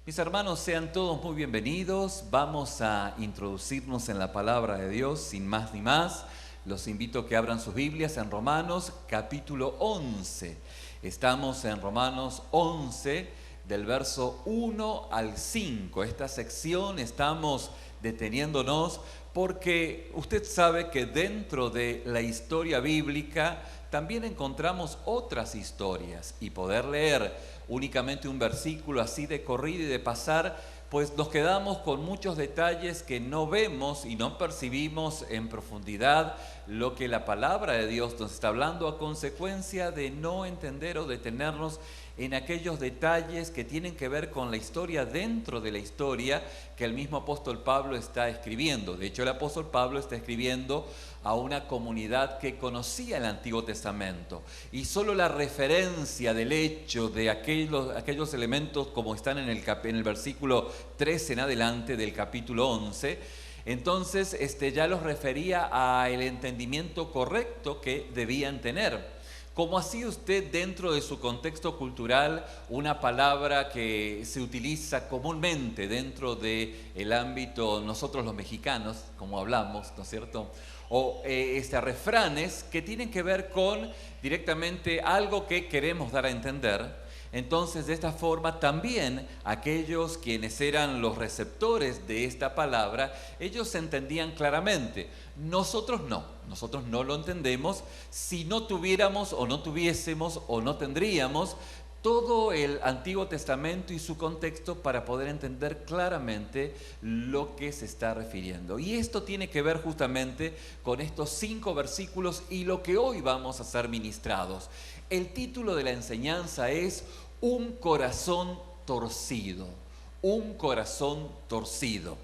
Mis hermanos, sean todos muy bienvenidos. Vamos a introducirnos en la palabra de Dios sin más ni más. Los invito a que abran sus Biblias en Romanos capítulo 11. Estamos en Romanos 11 del verso 1 al 5. Esta sección estamos deteniéndonos porque usted sabe que dentro de la historia bíblica también encontramos otras historias, y poder leer únicamente un versículo así de corrido y de pasar, pues nos quedamos con muchos detalles que no vemos y no percibimos en profundidad lo que la palabra de Dios nos está hablando, a consecuencia de no entender o detenernos en aquellos detalles que tienen que ver con la historia dentro de la historia que el mismo apóstol Pablo está escribiendo. De hecho, el apóstol Pablo está escribiendo a una comunidad que conocía el Antiguo Testamento, y solo la referencia del hecho de aquellos elementos, como están en el versículo 13 en adelante del capítulo 11, entonces ya los refería al entendimiento correcto que debían tener. ¿Cómo hacía usted dentro de su contexto cultural una palabra que se utiliza comúnmente dentro del ámbito, nosotros los mexicanos, como hablamos, ¿no es cierto? O refranes que tienen que ver con directamente algo que queremos dar a entender. Entonces, de esta forma, también aquellos quienes eran los receptores de esta palabra, ellos se entendían claramente. Nosotros no lo entendemos si no tuviéramos o no tuviésemos o no tendríamos todo el Antiguo Testamento y su contexto para poder entender claramente lo que se está refiriendo. Y esto tiene que ver justamente con estos 5 versículos y lo que hoy vamos a ser ministrados. El título de la enseñanza es Un corazón torcido. Un corazón torcido.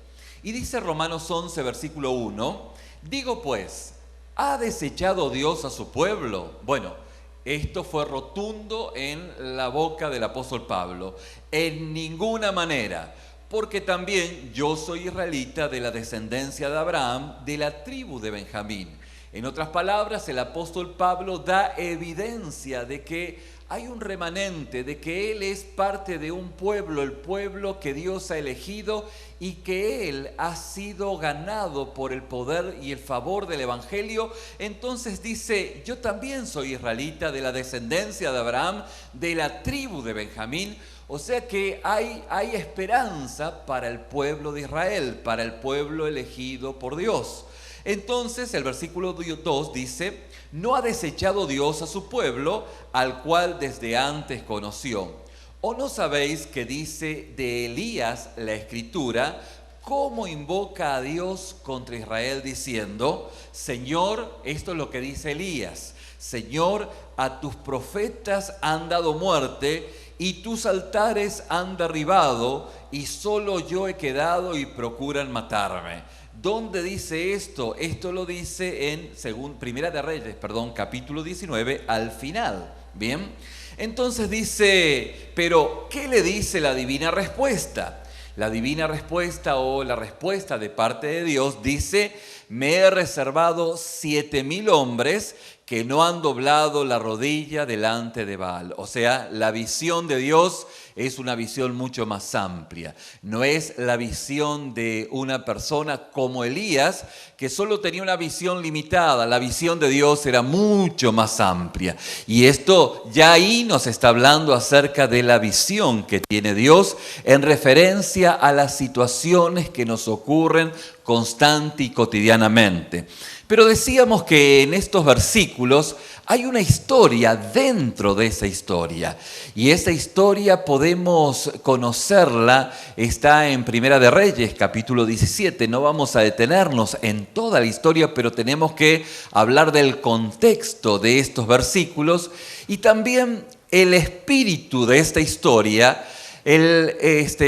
Y dice Romanos 11, versículo 1, digo pues, ¿ha desechado Dios a su pueblo? Bueno, esto fue rotundo en la boca del apóstol Pablo. En ninguna manera, porque también yo soy israelita de la descendencia de Abraham, de la tribu de Benjamín. En otras palabras, el apóstol Pablo da evidencia de que hay un remanente, de que él es parte de un pueblo, el pueblo que Dios ha elegido, y que él ha sido ganado por el poder y el favor del evangelio. Entonces dice, yo también soy israelita de la descendencia de Abraham, de la tribu de Benjamín. O sea que hay esperanza para el pueblo de Israel, para el pueblo elegido por Dios. Entonces el versículo 2 dice, no ha desechado Dios a su pueblo, al cual desde antes conoció. ¿O no sabéis que dice de Elías la Escritura, cómo invoca a Dios contra Israel diciendo, Señor, esto es lo que dice Elías, Señor, a tus profetas han dado muerte y tus altares han derribado y solo yo he quedado y procuran matarme? ¿Dónde dice esto? Esto lo dice en Primera de Reyes, capítulo 19, al final. Bien, entonces dice, pero ¿qué le dice la divina respuesta? La divina respuesta, o la respuesta de parte de Dios, dice, me he reservado 7,000 hombres que no han doblado la rodilla delante de Baal. O sea, la visión de Dios es una visión mucho más amplia. No es la visión de una persona como Elías, que solo tenía una visión limitada. La visión de Dios era mucho más amplia. Y esto ya ahí nos está hablando acerca de la visión que tiene Dios en referencia a las situaciones que nos ocurren constante y cotidianamente. Pero decíamos que en estos versículos hay una historia dentro de esa historia, y esa historia podemos conocerla, está en Primera de Reyes, capítulo 17. No vamos a detenernos en toda la historia, pero tenemos que hablar del contexto de estos versículos y también el espíritu de esta historia.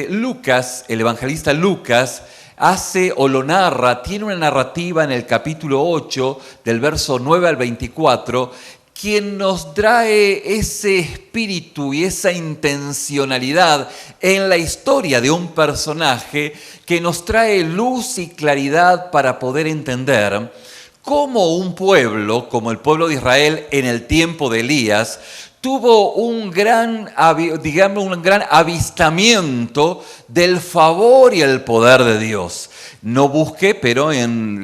Lucas, el evangelista Lucas, hace o lo narra, tiene una narrativa en el capítulo 8, del verso 9 al 24, quien nos trae ese espíritu y esa intencionalidad en la historia de un personaje que nos trae luz y claridad para poder entender cómo un pueblo, como el pueblo de Israel en el tiempo de Elías, tuvo un gran avistamiento del favor y el poder de Dios. No busqué, pero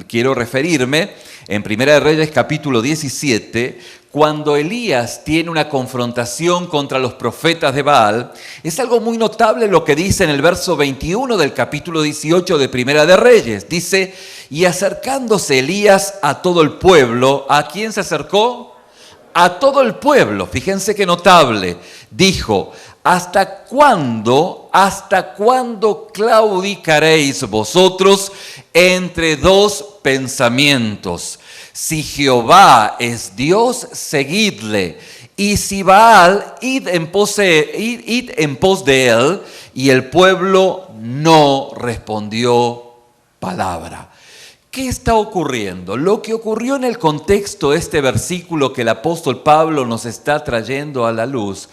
quiero referirme en Primera de Reyes capítulo 17, cuando Elías tiene una confrontación contra los profetas de Baal. Es algo muy notable lo que dice en el verso 21 del capítulo 18 de Primera de Reyes. Dice, y acercándose Elías a todo el pueblo, ¿a quién se acercó? A todo el pueblo. Fíjense qué notable. Dijo, ¿hasta cuándo claudicaréis vosotros entre dos pensamientos? Si Jehová es Dios, seguidle. Y si Baal, id en pos de él. Y el pueblo no respondió palabra. ¿Qué está ocurriendo? Lo que ocurrió en el contexto de este versículo que el apóstol Pablo nos está trayendo a la luz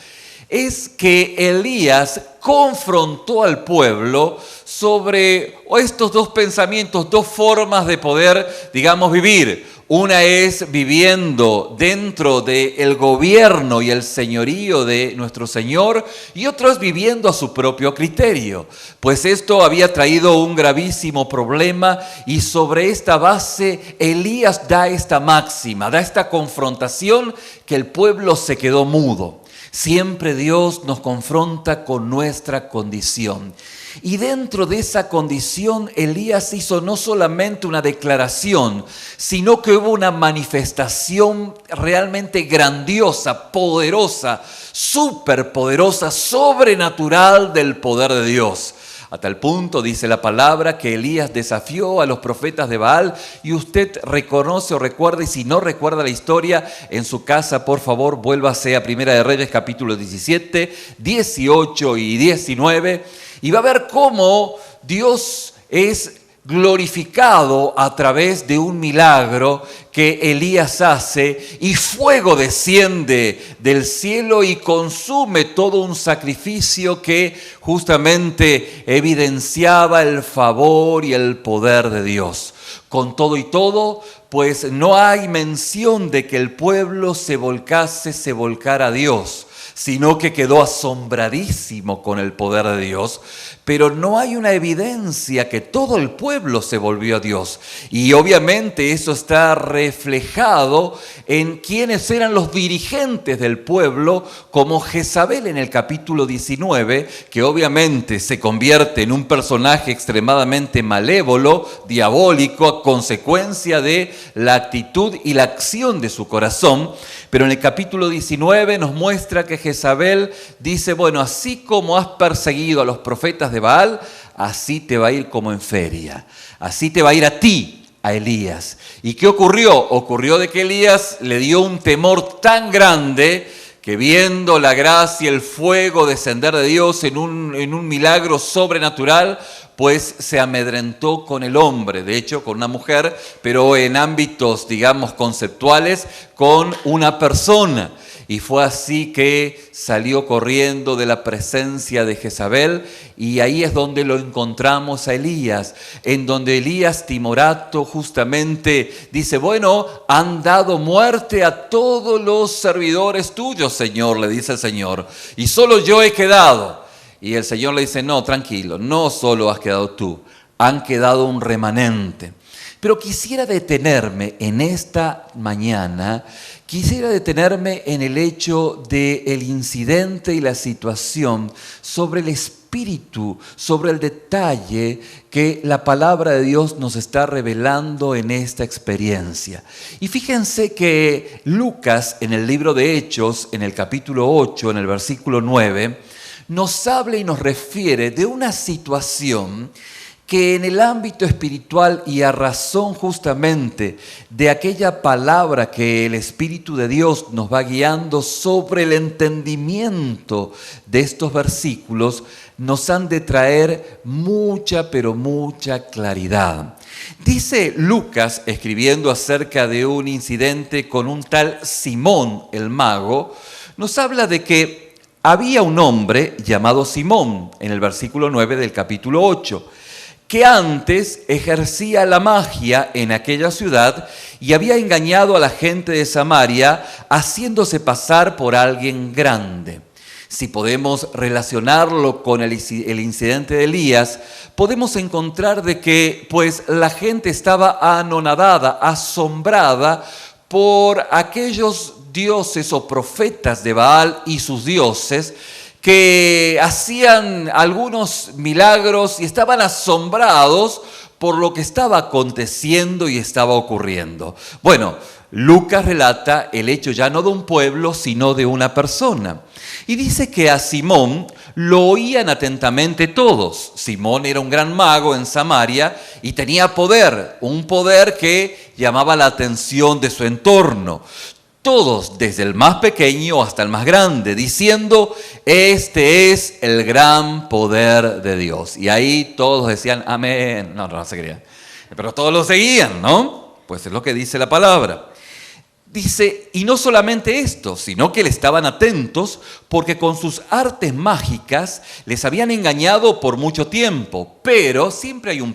es que Elías confrontó al pueblo sobre estos dos pensamientos, dos formas de poder, vivir. Una es viviendo dentro del gobierno y el señorío de nuestro Señor, y otra es viviendo a su propio criterio. Pues esto había traído un gravísimo problema, y sobre esta base Elías da esta máxima, da esta confrontación que el pueblo se quedó mudo. Siempre Dios nos confronta con nuestra condición. Y dentro de esa condición, Elías hizo no solamente una declaración, sino que hubo una manifestación realmente grandiosa, poderosa, superpoderosa, sobrenatural del poder de Dios. A tal punto, dice la palabra, que Elías desafió a los profetas de Baal, y usted reconoce o recuerda, y si no recuerda la historia, en su casa, por favor, vuélvase a Primera de Reyes, capítulo 17, 18 y 19, y va a ver cómo Dios es glorificado a través de un milagro que Elías hace, y fuego desciende del cielo y consume todo un sacrificio que justamente evidenciaba el favor y el poder de Dios. Con todo y todo, pues no hay mención de que el pueblo se volcara a Dios, sino que quedó asombradísimo con el poder de Dios, pero no hay una evidencia que todo el pueblo se volvió a Dios. Y obviamente eso está reflejado en quienes eran los dirigentes del pueblo, como Jezabel en el capítulo 19, que obviamente se convierte en un personaje extremadamente malévolo, diabólico, a consecuencia de la actitud y la acción de su corazón. Pero en el capítulo 19 nos muestra que Jezabel dice, bueno, así como has perseguido a los profetas de Baal, así te va a ir como en feria, así te va a ir a ti, a Elías. ¿Y qué ocurrió? Ocurrió de que Elías le dio un temor tan grande que, viendo la gracia y el fuego descender de Dios en un milagro sobrenatural, pues se amedrentó con el hombre, de hecho con una mujer, pero en ámbitos, conceptuales, con una persona. Y fue así que salió corriendo de la presencia de Jezabel, y ahí es donde lo encontramos a Elías, en donde Elías timorato justamente dice, bueno, han dado muerte a todos los servidores tuyos, Señor, le dice el Señor, y solo yo he quedado. Y el Señor le dice, no, tranquilo, no solo has quedado tú, han quedado un remanente. Pero quisiera detenerme en esta mañana, en el hecho del incidente y la situación, sobre el espíritu, sobre el detalle que la palabra de Dios nos está revelando en esta experiencia. Y fíjense que Lucas, en el libro de Hechos, en el capítulo 8, en el versículo 9, nos habla y nos refiere de una situación que en el ámbito espiritual, y a razón justamente de aquella palabra que el Espíritu de Dios nos va guiando sobre el entendimiento de estos versículos, nos han de traer mucha, pero mucha claridad. Dice Lucas, escribiendo acerca de un incidente con un tal Simón el mago, nos habla de que había un hombre llamado Simón, en el versículo 9 del capítulo 8, que antes ejercía la magia en aquella ciudad y había engañado a la gente de Samaria haciéndose pasar por alguien grande. Si podemos relacionarlo con el incidente de Elías, podemos encontrar de que pues la gente estaba anonadada, asombrada por aquellos dioses o profetas de Baal y sus dioses que hacían algunos milagros y estaban asombrados por lo que estaba aconteciendo y estaba ocurriendo. Bueno, Lucas relata el hecho ya no de un pueblo, sino de una persona. Y dice que a Simón lo oían atentamente todos. Simón era un gran mago en Samaria y tenía poder, un poder que llamaba la atención de su entorno. Todos, desde el más pequeño hasta el más grande, diciendo, este es el gran poder de Dios. Y ahí todos decían, amén. No se creían. Pero todos lo seguían, ¿no? Pues es lo que dice la palabra. Dice, y no solamente esto, sino que le estaban atentos porque con sus artes mágicas les habían engañado por mucho tiempo. Pero, siempre hay un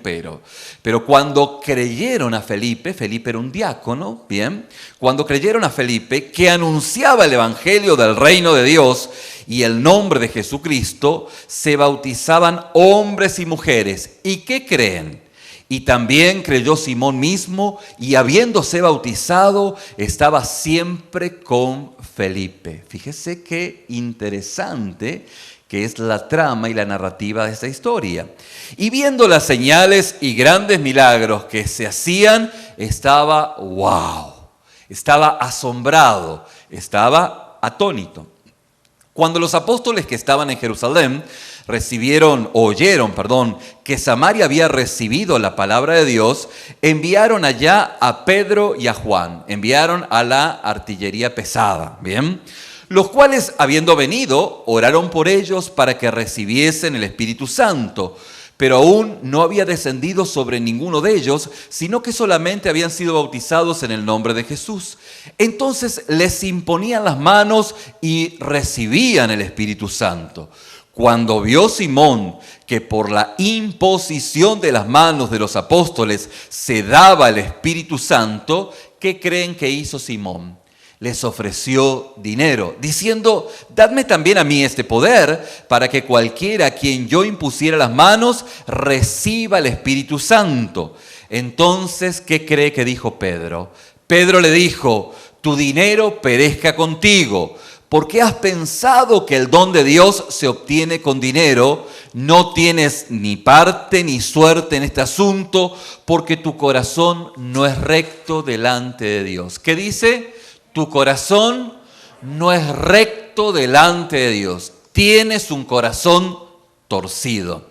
pero cuando creyeron a Felipe, Felipe era un diácono, ¿bien? Cuando creyeron a Felipe, que anunciaba el evangelio del reino de Dios y el nombre de Jesucristo, se bautizaban hombres y mujeres. ¿Y qué creen? Y también creyó Simón mismo, y habiéndose bautizado, estaba siempre con Felipe. Fíjese qué interesante que es la trama y la narrativa de esta historia. Y viendo las señales y grandes milagros que se hacían, estaba estaba asombrado, estaba atónito. Cuando los apóstoles que estaban en Jerusalén oyeron que Samaria había recibido la palabra de Dios, enviaron allá a Pedro y a Juan, enviaron a la artillería pesada, ¿bien? Los cuales, habiendo venido, oraron por ellos para que recibiesen el Espíritu Santo, pero aún no había descendido sobre ninguno de ellos, sino que solamente habían sido bautizados en el nombre de Jesús. Entonces les imponían las manos y recibían el Espíritu Santo. Cuando vio Simón que por la imposición de las manos de los apóstoles se daba el Espíritu Santo, ¿qué creen que hizo Simón? Les ofreció dinero, diciendo, dadme también a mí este poder, para que cualquiera a quien yo impusiera las manos reciba el Espíritu Santo. Entonces, ¿qué cree que dijo Pedro? Pedro le dijo, tu dinero perezca contigo, porque has pensado que el don de Dios se obtiene con dinero. No tienes ni parte ni suerte en este asunto, porque tu corazón no es recto delante de Dios. ¿Qué dice? Tu corazón no es recto delante de Dios. Tienes un corazón torcido.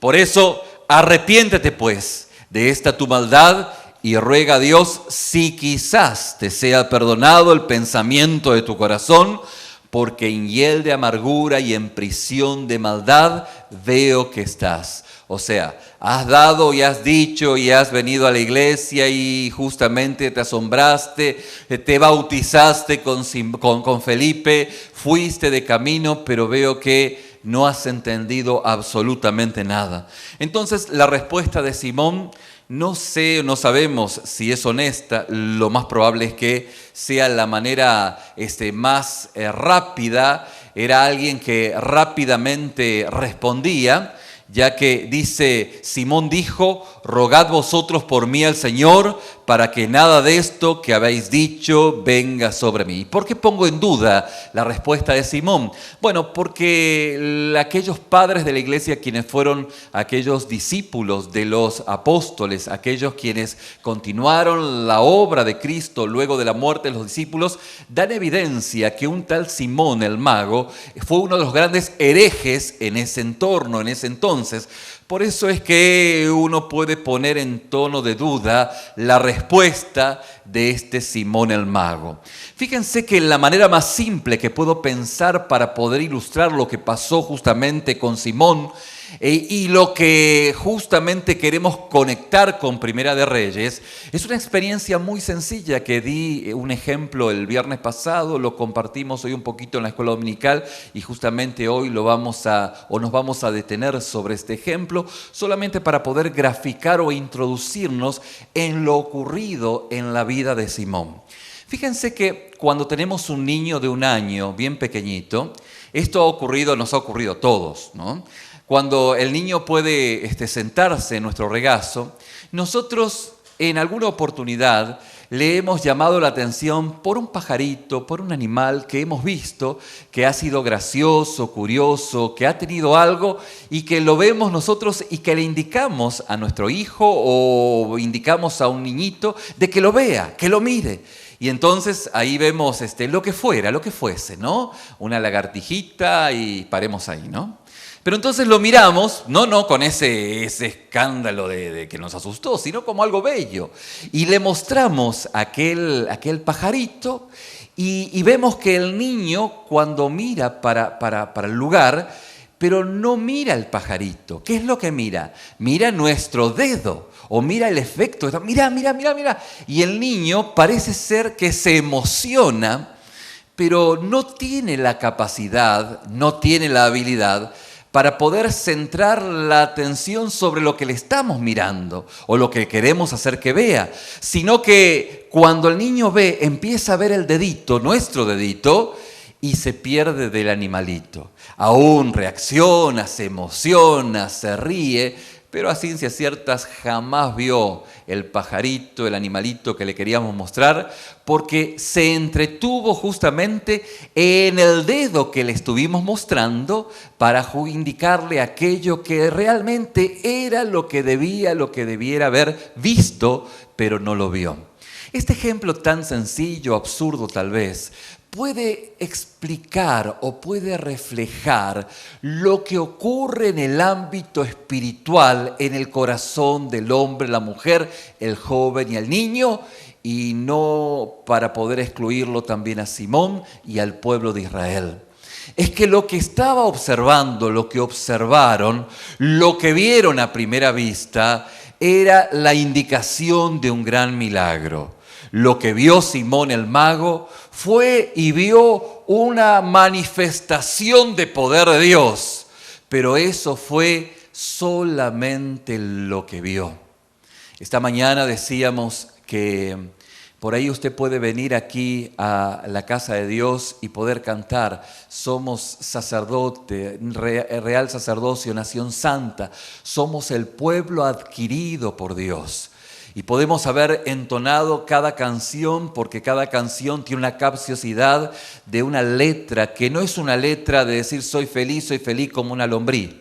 Por eso, arrepiéntete pues de esta tu maldad y ruega a Dios si quizás te sea perdonado el pensamiento de tu corazón, porque en hiel de amargura y en prisión de maldad veo que estás. O sea, has dado y has dicho y has venido a la iglesia y justamente te asombraste, te bautizaste con Felipe, fuiste de camino, pero veo que no has entendido absolutamente nada. Entonces la respuesta de Simón, no sabemos si es honesta, lo más probable es que sea la manera más rápida, era alguien que rápidamente respondía, ya que dice, Simón dijo, rogad vosotros por mí al Señor, para que nada de esto que habéis dicho venga sobre mí. ¿Por qué pongo en duda la respuesta de Simón? Bueno, porque aquellos padres de la iglesia, quienes fueron aquellos discípulos de los apóstoles, aquellos quienes continuaron la obra de Cristo luego de la muerte de los discípulos, dan evidencia que un tal Simón el mago fue uno de los grandes herejes en ese entorno, en ese entonces. Por eso es que uno puede poner en tono de duda la respuesta de este Simón el mago. Fíjense que la manera más simple que puedo pensar para poder ilustrar lo que pasó justamente con Simón Y lo que justamente queremos conectar con Primera de Reyes es una experiencia muy sencilla que di un ejemplo el viernes pasado, lo compartimos hoy un poquito en la escuela dominical y justamente hoy nos vamos a detener sobre este ejemplo solamente para poder graficar o introducirnos en lo ocurrido en la vida de Simón. Fíjense que cuando tenemos un niño de 1 año bien pequeñito, esto nos ha ocurrido a todos, ¿no? Cuando el niño puede sentarse en nuestro regazo, nosotros en alguna oportunidad le hemos llamado la atención por un pajarito, por un animal que hemos visto, que ha sido gracioso, curioso, que ha tenido algo y que lo vemos nosotros y que le indicamos a nuestro hijo o indicamos a un niñito de que lo vea, que lo mire. Y entonces ahí vemos lo que fuese, ¿no? Una lagartijita y paremos ahí, ¿no? Pero entonces lo miramos, no con ese escándalo de que nos asustó, sino como algo bello. Y le mostramos aquel pajarito y vemos que el niño cuando mira para el lugar, pero no mira el pajarito. ¿Qué es lo que mira? Mira nuestro dedo o mira el efecto. Mira. Y el niño parece ser que se emociona, pero no tiene la capacidad, no tiene la habilidad para poder centrar la atención sobre lo que le estamos mirando o lo que queremos hacer que vea, sino que cuando el niño ve, empieza a ver el dedito, nuestro dedito, y se pierde del animalito. Aún reacciona, se emociona, se ríe, pero a ciencias ciertas jamás vio el pajarito, el animalito que le queríamos mostrar, porque se entretuvo justamente en el dedo que le estuvimos mostrando para indicarle aquello que realmente era lo que debiera haber visto, pero no lo vio. Este ejemplo tan sencillo, absurdo tal vez, puede explicar o puede reflejar lo que ocurre en el ámbito espiritual, en el corazón del hombre, la mujer, el joven y el niño, y no para poder excluirlo también a Simón y al pueblo de Israel. Es que lo que estaba observando, lo que observaron, lo que vieron a primera vista, era la indicación de un gran milagro. Lo que vio Simón el mago fue y vio una manifestación de poder de Dios, pero eso fue solamente lo que vio. Esta mañana decíamos que por ahí usted puede venir aquí a la casa de Dios y poder cantar. Somos sacerdote, real sacerdocio, nación santa. Somos el pueblo adquirido por Dios. Y podemos haber entonado cada canción porque cada canción tiene una capciosidad de una letra que no es una letra de decir soy feliz como una lombriz.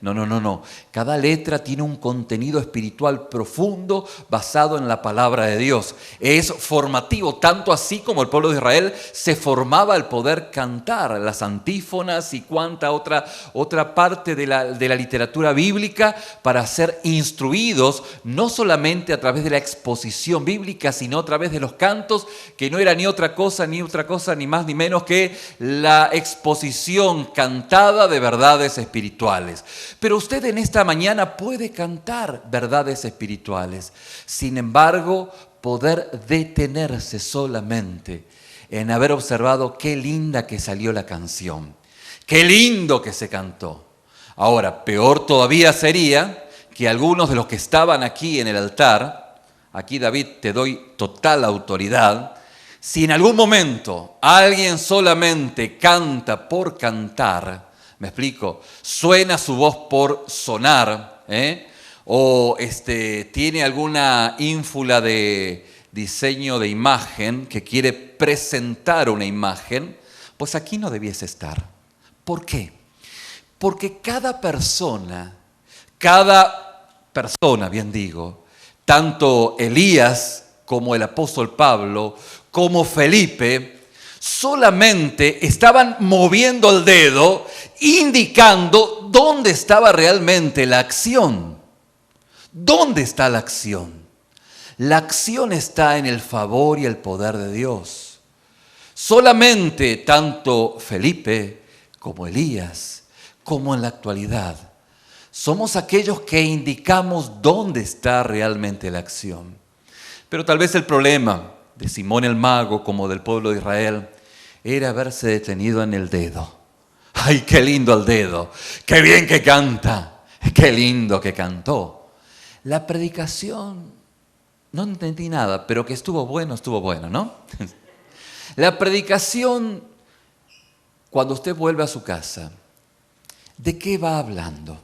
No. Cada letra tiene un contenido espiritual profundo basado en la palabra de Dios. Es formativo, tanto así como el pueblo de Israel se formaba al poder cantar las antífonas y cuánta otra parte de la literatura bíblica para ser instruidos, no solamente a través de la exposición bíblica, sino a través de los cantos, que no era ni otra cosa, ni más ni menos que la exposición cantada de verdades espirituales. Pero usted en esta mañana puede cantar verdades espirituales. Sin embargo, poder detenerse solamente en haber observado qué linda que salió la canción. Qué lindo que se cantó. Ahora, peor todavía sería que algunos de los que estaban aquí en el altar, aquí David te doy total autoridad, si en algún momento alguien solamente canta por cantar, ¿me explico? Suena su voz por sonar, o tiene alguna ínfula de diseño de imagen que quiere presentar una imagen, pues aquí no debiese estar. ¿Por qué? Porque cada persona, bien digo, tanto Elías como el apóstol Pablo, como Felipe, solamente estaban moviendo el dedo, indicando dónde estaba realmente la acción. ¿Dónde está la acción? La acción está en el favor y el poder de Dios. Solamente tanto Felipe como Elías, como en la actualidad, Somos aquellos que indicamos dónde está realmente la acción. Pero tal vez el problema de Simón el mago como del pueblo de Israel era haberse detenido en el dedo. ¡Ay, qué lindo el dedo! ¡Qué bien que canta! ¡Qué lindo que cantó! La predicación, no entendí nada, pero que estuvo bueno, ¿no? La predicación, cuando usted vuelve a su casa, ¿de qué va hablando?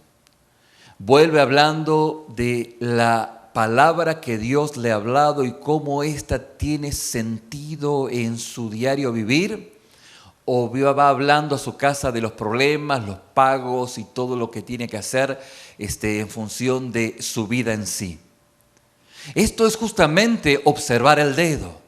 Vuelve hablando de la palabra que Dios le ha hablado y cómo ésta tiene sentido en su diario vivir, o va hablando a su casa de los problemas, los pagos y todo lo que tiene que hacer en función de su vida en sí. Esto es justamente observar el dedo.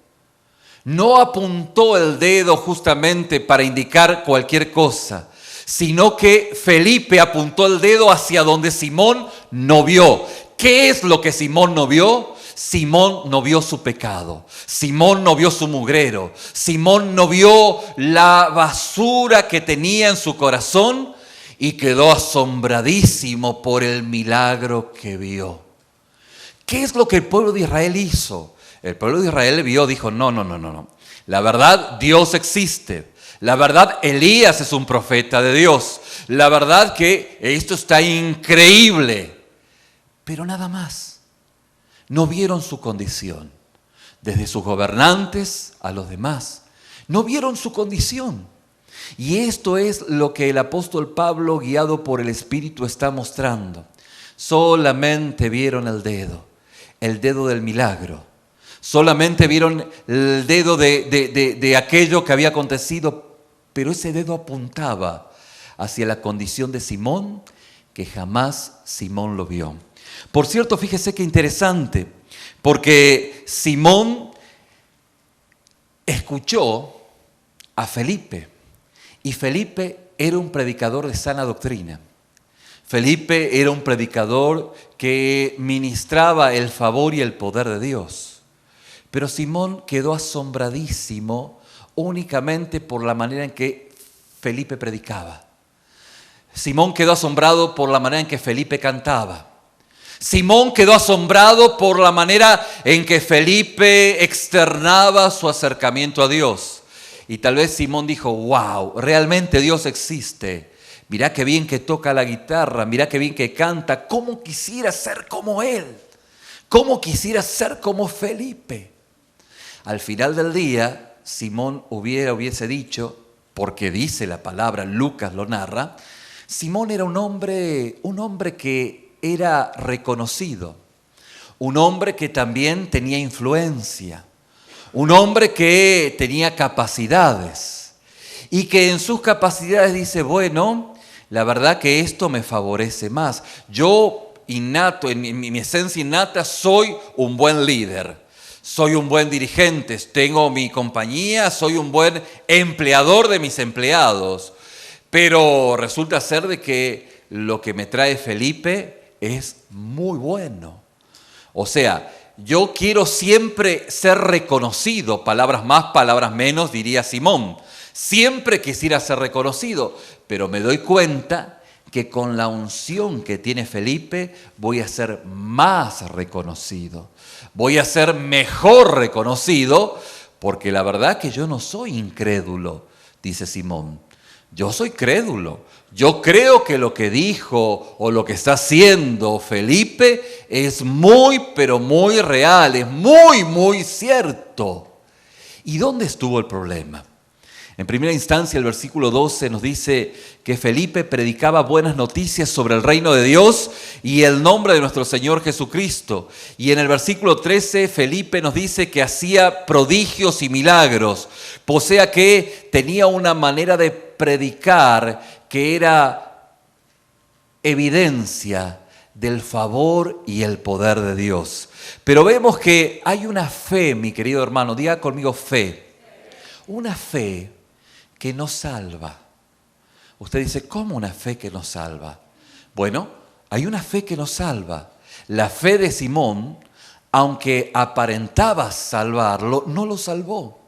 No apuntó el dedo justamente para indicar cualquier cosa, sino que Felipe apuntó el dedo hacia donde Simón no vio. ¿Qué es lo que Simón no vio? Simón no vio su pecado, Simón no vio su mugrero, Simón no vio la basura que tenía en su corazón y quedó asombradísimo por el milagro que vio. ¿Qué es lo que el pueblo de Israel hizo? El pueblo de Israel vio, dijo, no. La verdad, Dios existe. La verdad, Elías es un profeta de Dios. La verdad que esto está increíble. Pero nada más. No vieron su condición. Desde sus gobernantes a los demás. No vieron su condición. Y esto es lo que el apóstol Pablo, guiado por el Espíritu, está mostrando. Solamente vieron el dedo del milagro. Solamente vieron el dedo de aquello que había acontecido, pero ese dedo apuntaba hacia la condición de Simón, que jamás Simón lo vio. Por cierto, fíjese qué interesante, porque Simón escuchó a Felipe, y Felipe era un predicador de sana doctrina. Felipe era un predicador que ministraba el favor y el poder de Dios. Pero Simón quedó asombradísimo únicamente por la manera en que Felipe predicaba. Simón quedó asombrado por la manera en que Felipe cantaba. Simón quedó asombrado por la manera en que Felipe externaba su acercamiento a Dios. Y tal vez Simón dijo, wow, realmente Dios existe. Mirá qué bien que toca la guitarra, mirá qué bien que canta. ¿Cómo quisiera ser como él? ¿Cómo quisiera ser como Felipe? Al final del día, Simón hubiese dicho, porque dice la palabra, Lucas lo narra, Simón era un hombre que era reconocido, un hombre que también tenía influencia, un hombre que tenía capacidades y que en sus capacidades dice, bueno, la verdad que esto me favorece más. Yo innato, en mi esencia innata, soy un buen líder. Soy un buen dirigente, tengo mi compañía, soy un buen empleador de mis empleados. Pero resulta ser de que lo que me trae Felipe es muy bueno. O sea, yo quiero siempre ser reconocido, palabras más, palabras menos, diría Simón. Siempre quisiera ser reconocido, pero me doy cuenta que con la unción que tiene Felipe voy a ser más reconocido. Voy a ser mejor reconocido porque la verdad que yo no soy incrédulo, dice Simón. Yo soy crédulo. Yo creo que lo que dijo o lo que está haciendo Felipe es muy, pero muy real, es muy, muy cierto. ¿Y dónde estuvo el problema? En primera instancia, el versículo 12 nos dice que Felipe predicaba buenas noticias sobre el reino de Dios y el nombre de nuestro Señor Jesucristo. Y en el versículo 13, Felipe nos dice que hacía prodigios y milagros. O sea que tenía una manera de predicar que era evidencia del favor y el poder de Dios. Pero vemos que hay una fe, mi querido hermano, diga conmigo fe. Una fe que nos salva. Usted dice, ¿cómo una fe que nos salva? Bueno, hay una fe que nos salva. La fe de Simón, aunque aparentaba salvarlo, no lo salvó.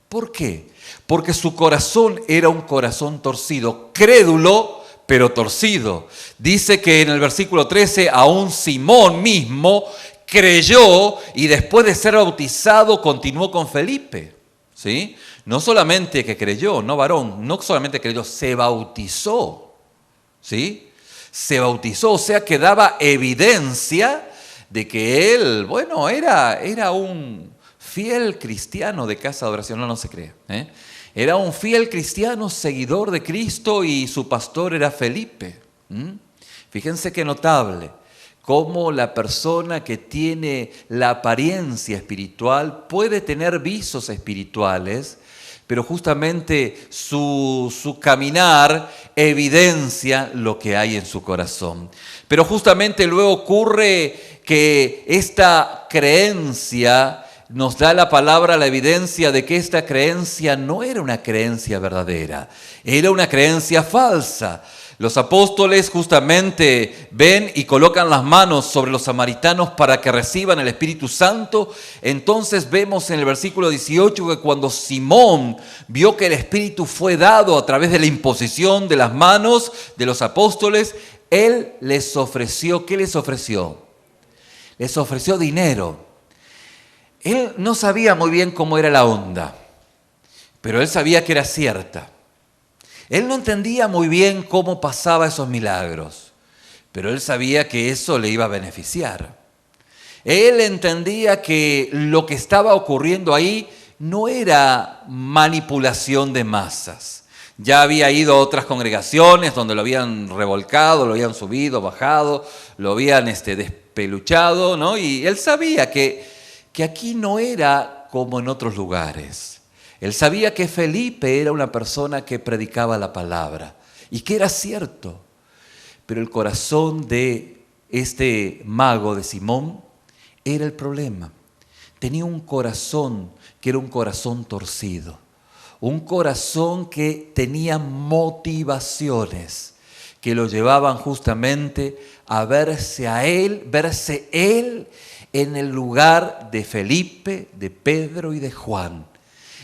¿Por qué? Porque su corazón era un corazón torcido, crédulo, pero torcido. Dice que en el versículo 13, aún Simón mismo creyó y después de ser bautizado continuó con Felipe. ¿Sí? No solamente que creyó, no varón, no solamente creyó, se bautizó. ¿Sí? Se bautizó, o sea que daba evidencia de que él, bueno, era un fiel cristiano de casa de oración, no se crea. Era un fiel cristiano seguidor de Cristo y su pastor era Felipe. Fíjense qué notable, cómo la persona que tiene la apariencia espiritual puede tener visos espirituales, pero justamente su caminar evidencia lo que hay en su corazón. Pero justamente luego ocurre que esta creencia nos da la palabra, la evidencia de que esta creencia no era una creencia verdadera, era una creencia falsa. Los apóstoles justamente ven y colocan las manos sobre los samaritanos para que reciban el Espíritu Santo. Entonces vemos en el versículo 18 que cuando Simón vio que el Espíritu fue dado a través de la imposición de las manos de los apóstoles, él les ofreció, ¿qué les ofreció? Les ofreció dinero. Él no sabía muy bien cómo era la onda, pero él sabía que era cierta. Él no entendía muy bien cómo pasaba esos milagros, pero él sabía que eso le iba a beneficiar. Él entendía que lo que estaba ocurriendo ahí no era manipulación de masas. Ya había ido a otras congregaciones donde lo habían revolcado, lo habían subido, bajado, lo habían despeluchado, ¿no? Y él sabía que aquí no era como en otros lugares. Él sabía que Felipe era una persona que predicaba la palabra y que era cierto. Pero el corazón de este mago de Simón era el problema. Tenía un corazón que era un corazón torcido. Un corazón que tenía motivaciones que lo llevaban justamente a verse él en el lugar de Felipe, de Pedro y de Juan.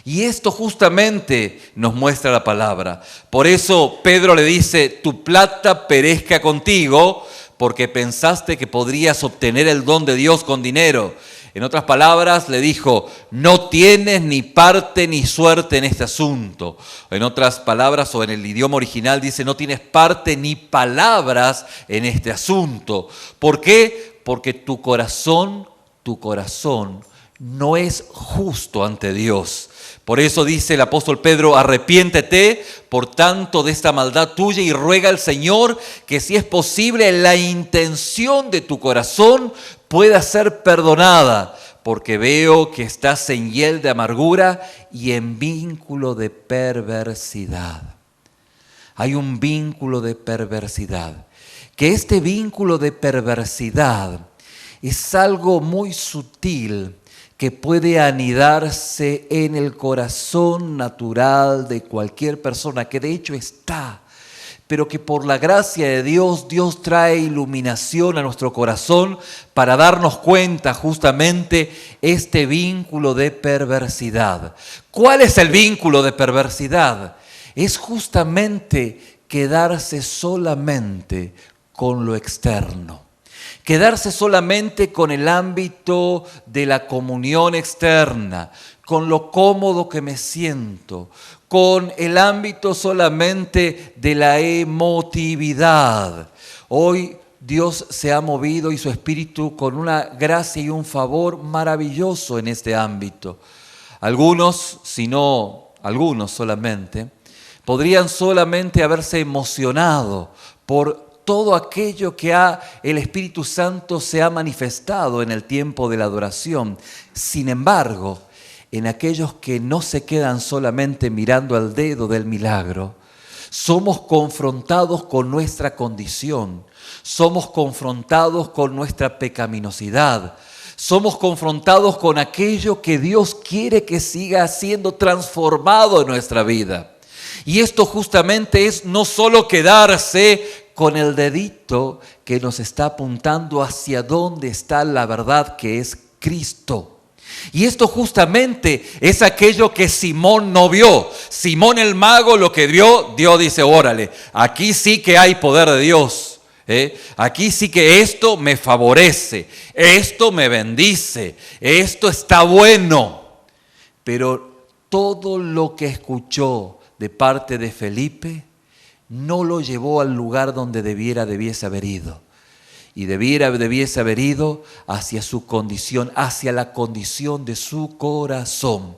Y esto justamente nos muestra la palabra. Por eso Pedro le dice, tu plata perezca contigo, porque pensaste que podrías obtener el don de Dios con dinero. En otras palabras, le dijo, no tienes ni parte ni suerte en este asunto. En otras palabras, o en el idioma original, dice, no tienes parte ni palabras en este asunto. ¿Por qué? Porque tu corazón no es justo ante Dios. Por eso dice el apóstol Pedro, arrepiéntete por tanto de esta maldad tuya y ruega al Señor que si es posible la intención de tu corazón pueda ser perdonada, porque veo que estás en hiel de amargura y en vínculo de perversidad. Hay un vínculo de perversidad, que este vínculo de perversidad es algo muy sutil que puede anidarse en el corazón natural de cualquier persona, que de hecho está, pero que por la gracia de Dios, Dios trae iluminación a nuestro corazón para darnos cuenta justamente este vínculo de perversidad. ¿Cuál es el vínculo de perversidad? Es justamente quedarse solamente con lo externo. Quedarse solamente con el ámbito de la comunión externa, con lo cómodo que me siento, con el ámbito solamente de la emotividad. Hoy Dios se ha movido y su Espíritu con una gracia y un favor maravilloso en este ámbito. Algunos, si no algunos solamente, podrían solamente haberse emocionado por todo aquello que el Espíritu Santo se ha manifestado en el tiempo de la adoración. Sin embargo, en aquellos que no se quedan solamente mirando al dedo del milagro, somos confrontados con nuestra condición, somos confrontados con nuestra pecaminosidad, somos confrontados con aquello que Dios quiere que siga siendo transformado en nuestra vida. Y esto justamente es no solo quedarse con el dedito que nos está apuntando hacia dónde está la verdad que es Cristo. Y esto justamente es aquello que Simón no vio. Simón el mago lo que vio, Dios dice, órale, aquí sí que hay poder de Dios. Aquí sí que esto me favorece, esto me bendice, esto está bueno. Pero todo lo que escuchó de parte de Felipe no lo llevó al lugar donde debiese haber ido. Y debiese haber ido hacia su condición, hacia la condición de su corazón.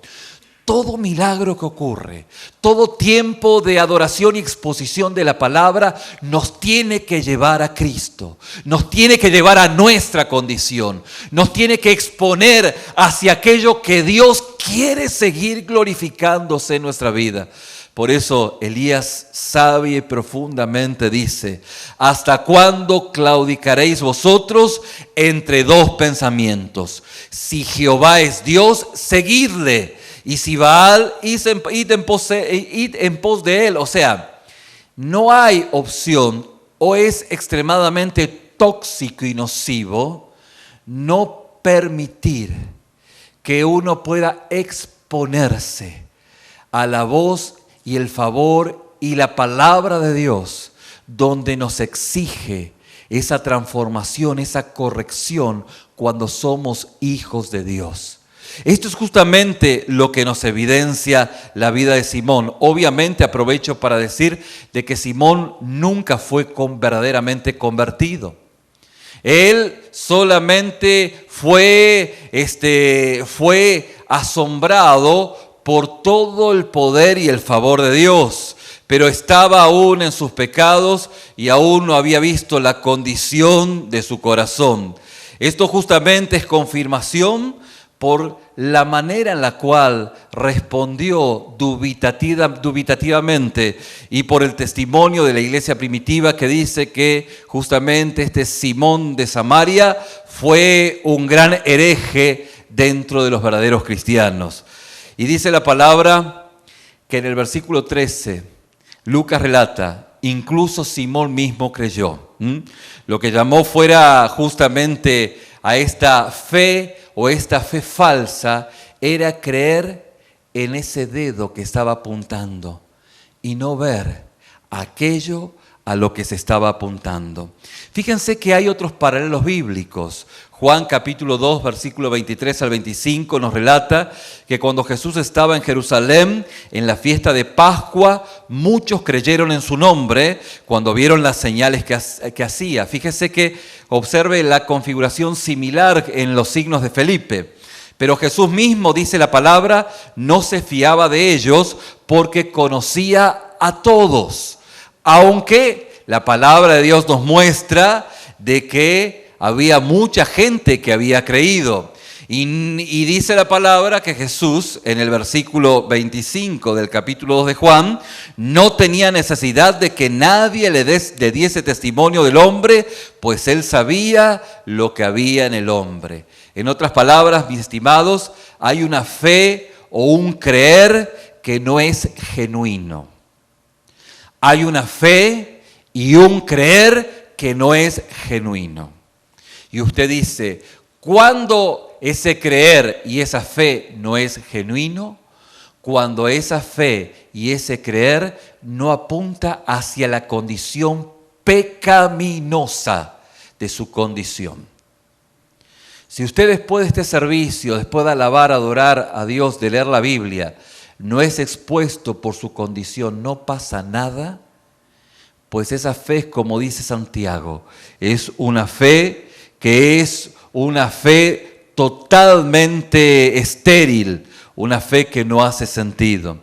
Todo milagro que ocurre, todo tiempo de adoración y exposición de la palabra nos tiene que llevar a Cristo, nos tiene que llevar a nuestra condición, nos tiene que exponer hacia aquello que Dios quiere seguir glorificándose en nuestra vida. Por eso Elías sabia y profundamente dice, ¿hasta cuándo claudicaréis vosotros entre dos pensamientos? Si Jehová es Dios, seguidle. Y si Baal, id en pos de él. O sea, no hay opción, o es extremadamente tóxico y nocivo no permitir que uno pueda exponerse a la voz y el favor y la palabra de Dios, donde nos exige esa transformación, esa corrección cuando somos hijos de Dios. Esto es justamente lo que nos evidencia la vida de Simón. Obviamente aprovecho para decir de que Simón nunca fue verdaderamente convertido. Él solamente fue asombrado por todo el poder y el favor de Dios, pero estaba aún en sus pecados y aún no había visto la condición de su corazón. Esto justamente es confirmación por la manera en la cual respondió dubitativamente y por el testimonio de la iglesia primitiva que dice que justamente este Simón de Samaria fue un gran hereje dentro de los verdaderos cristianos. Y dice la palabra que en el versículo 13, Lucas relata, incluso Simón mismo creyó. Lo que llamó fuera justamente a esta fe o esta fe falsa era creer en ese dedo que estaba apuntando y no ver aquello a lo que se estaba apuntando. Fíjense que hay otros paralelos bíblicos. Juan capítulo 2, versículo 23 al 25 nos relata que cuando Jesús estaba en Jerusalén en la fiesta de Pascua, muchos creyeron en su nombre cuando vieron las señales que hacía. Fíjese que observe la configuración similar en los signos de Felipe. Pero Jesús mismo, dice la palabra, no se fiaba de ellos porque conocía a todos. Aunque la palabra de Dios nos muestra de que había mucha gente que había creído. Y dice la palabra que Jesús, en el versículo 25 del capítulo 2 de Juan, no tenía necesidad de que nadie le diese testimonio del hombre, pues él sabía lo que había en el hombre. En otras palabras, mis estimados, hay una fe o un creer que no es genuino. Hay una fe y un creer que no es genuino. Y usted dice, ¿cuándo ese creer y esa fe no es genuino? Cuando esa fe y ese creer no apunta hacia la condición pecaminosa de su condición. Si usted después de este servicio, después de alabar, adorar a Dios, de leer la Biblia, no es expuesto por su condición, no pasa nada, pues esa fe es como dice Santiago, es una fe que es una fe totalmente estéril, una fe que no hace sentido.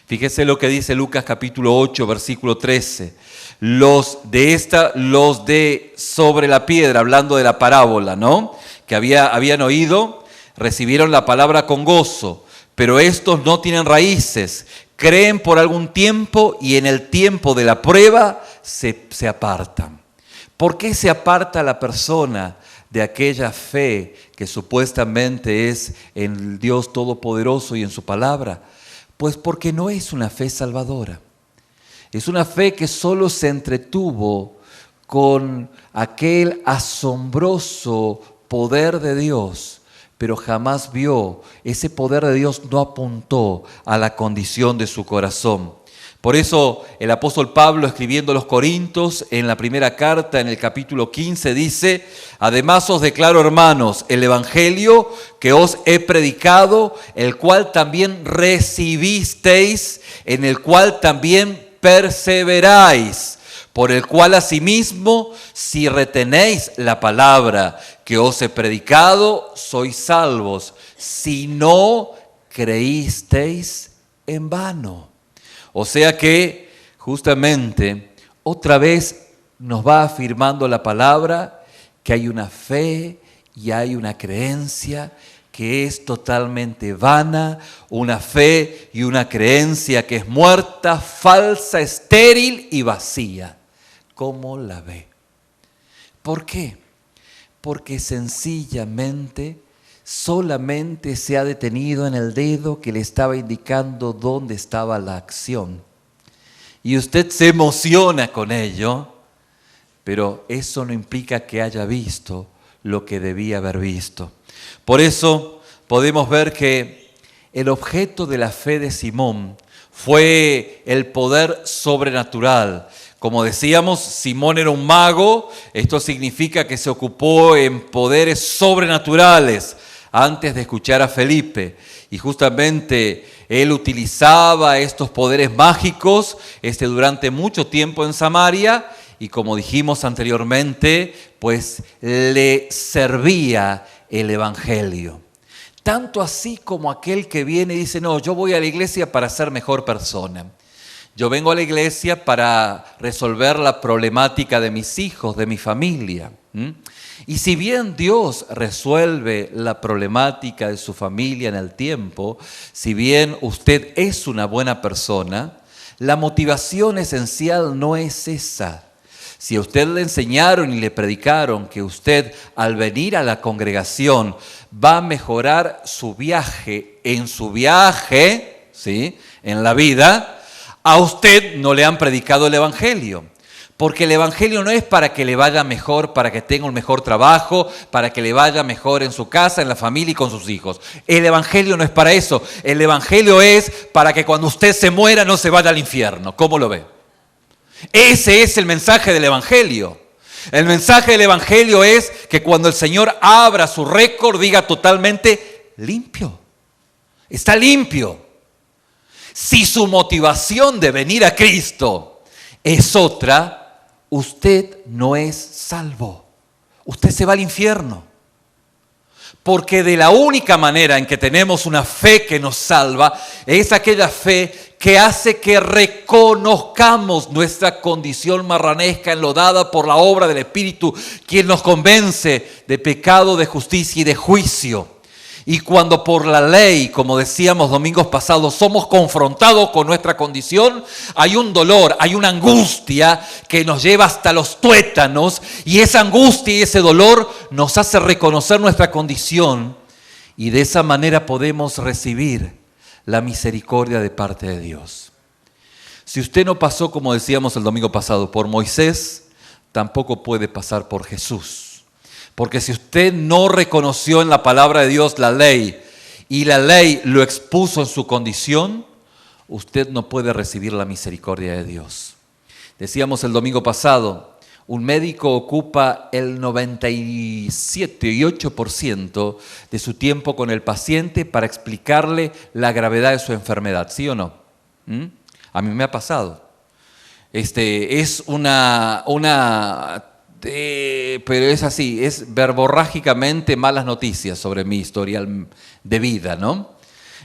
Fíjese lo que dice Lucas capítulo 8, versículo 13. Los de sobre la piedra, hablando de la parábola, ¿no? Que habían oído, recibieron la palabra con gozo, pero estos no tienen raíces, creen por algún tiempo y en el tiempo de la prueba se apartan. ¿Por qué se aparta la persona de aquella fe que supuestamente es en el Dios Todopoderoso y en su palabra? Pues porque no es una fe salvadora. Es una fe que solo se entretuvo con aquel asombroso poder de Dios, pero jamás vio. Ese poder de Dios no apuntó a la condición de su corazón. Por eso el apóstol Pablo, escribiendo a los Corintios, en la primera carta, en el capítulo 15, dice: además os declaro, hermanos, el evangelio que os he predicado, el cual también recibisteis, en el cual también perseveráis, por el cual asimismo, si retenéis la palabra que os he predicado, sois salvos, si no creísteis en vano. O sea que justamente otra vez nos va afirmando la palabra que hay una fe y hay una creencia que es totalmente vana, una fe y una creencia que es muerta, falsa, estéril y vacía. ¿Cómo la ve? ¿Por qué? Porque sencillamente solamente se ha detenido en el dedo que le estaba indicando dónde estaba la acción. Y usted se emociona con ello, pero eso no implica que haya visto lo que debía haber visto. Por eso podemos ver que el objeto de la fe de Simón fue el poder sobrenatural. Como decíamos, Simón era un mago. Esto significa que se ocupó en poderes sobrenaturales antes de escuchar a Felipe. Y justamente él utilizaba estos poderes mágicos durante mucho tiempo en Samaria. Y como dijimos anteriormente, pues le servía el evangelio. Tanto así como aquel que viene y dice: no, yo voy a la iglesia para ser mejor persona. Yo vengo a la iglesia para resolver la problemática de mis hijos, de mi familia. Y si bien Dios resuelve la problemática de su familia en el tiempo, si bien usted es una buena persona, la motivación esencial no es esa. Si a usted le enseñaron y le predicaron que usted al venir a la congregación va a mejorar su viaje, ¿sí?, en la vida, a usted no le han predicado el evangelio. Porque el evangelio no es para que le vaya mejor, para que tenga un mejor trabajo, para que le vaya mejor en su casa, en la familia y con sus hijos. El evangelio no es para eso. El evangelio es para que cuando usted se muera no se vaya al infierno. ¿Cómo lo ve? Ese es el mensaje del evangelio. El mensaje del evangelio es que cuando el Señor abra su récord diga totalmente limpio. Está limpio. Si su motivación de venir a Cristo es otra, usted no es salvo. Usted se va al infierno. Porque de la única manera en que tenemos una fe que nos salva es aquella fe que hace que reconozcamos nuestra condición marranesca enlodada por la obra del Espíritu, quien nos convence de pecado, de justicia y de juicio. Y cuando por la ley, como decíamos domingos pasados, somos confrontados con nuestra condición, hay un dolor, hay una angustia que nos lleva hasta los tuétanos, y esa angustia y ese dolor nos hace reconocer nuestra condición, y de esa manera podemos recibir la misericordia de parte de Dios. Si usted no pasó, como decíamos el domingo pasado, por Moisés, tampoco puede pasar por Jesús. Porque si usted no reconoció en la palabra de Dios la ley y la ley lo expuso en su condición, usted no puede recibir la misericordia de Dios. Decíamos el domingo pasado, un médico ocupa el 97,8% de su tiempo con el paciente para explicarle la gravedad de su enfermedad, ¿sí o no? A mí me ha pasado. Es pero es así, es verborrágicamente malas noticias sobre mi historial de vida, ¿no?